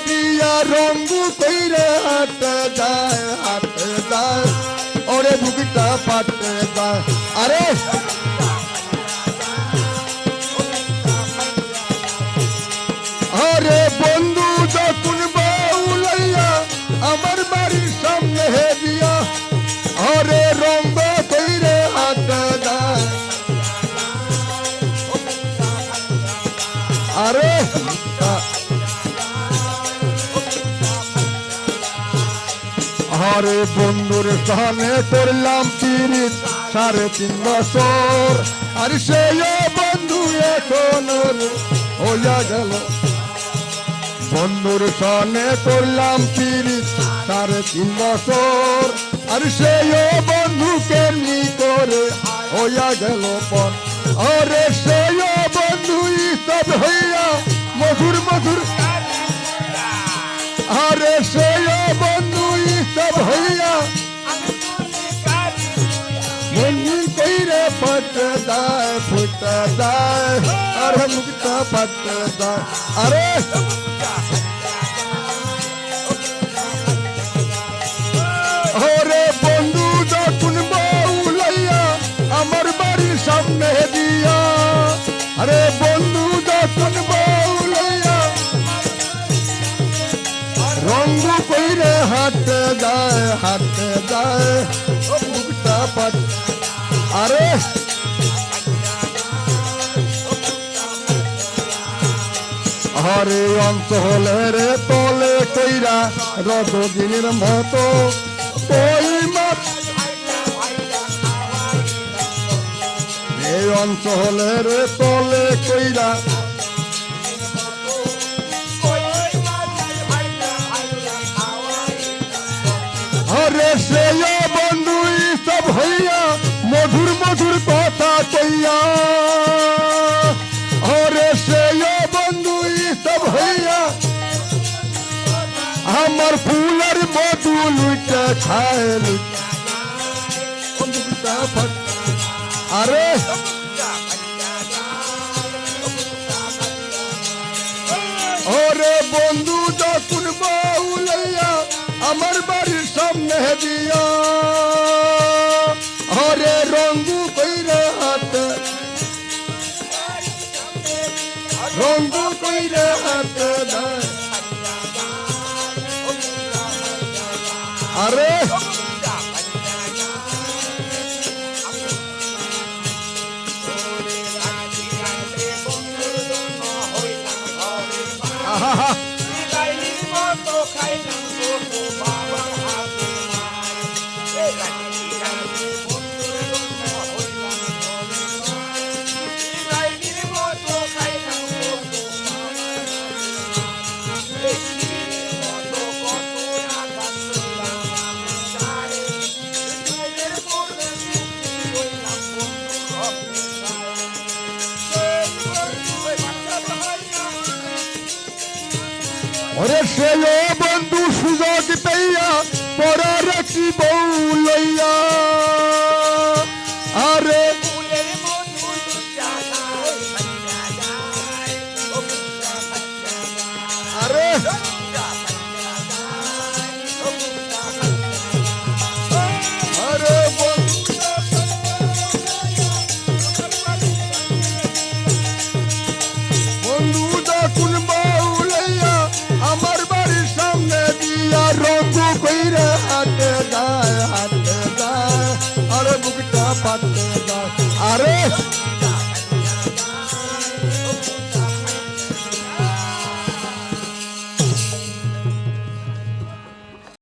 দিয়া রঙ্গু কইরে হাঁটে যায় ওরে বুকটা পাটে যায় আরে আরে বন্ধু যখন বাউলাইয়া আমার বাড়ির সামনে দিয়া আরে রঙ্গ কইরে হাঁটে যায় আরে আরে বন্ধুর সামনে করলাম পিরিত 3.5 বছর আর সেই বন্ধু এখন হইয়া গেল বন্ধুর সামনে করলাম পিরিত 3.5 বছর আর সেই বন্ধু কেমনি করে হইয়া গেল পর আরে সেই বন্ধু সব হইয়া মধুর মধুর আরে সেই বন্ধু সব হইয়া মনি কইরে পটে যায় ফুটে যায় আরে মুক্তা পটে যায় আরে ওরে বন্ধু যখন বাউলাইয়া আমার বাড়ির সামনে দিয়া আরে বন্ধু যখন বাউলাইয়া রঙ্গ কইরে হাঁটে যায় মুক্তা পাট আরে আরে অঞ্চলের তলে কইরা রজদিনের মতো ওই মাছ এই অঞ্চলের তলে কইরা আরে সেই বন্ধু সব হইয়া মধুর মধুর কথা কইয়া আরে সেই বন্ধু সব হইয়া আমার ফুলের মধু লুটে খায় আরে ওরে বন্ধু যখন বাউলাইয়া আমার বাড়ির সামনে দিয়া আরে রঙ্গু কইরে হাতে রঙ্গু কইরে হাতে আরে আহা ওরে সেই বন্ধু সুযোগ পাইয়া পরার কি বউ লইয়া আরে আরে আরে বন্ধু যখন বাউলাইয়া আমার বাড়ির সামনে দিয়া রঙ্গু কইরে হাঁটে যায় আরে বুকটা পাটে যায় আরে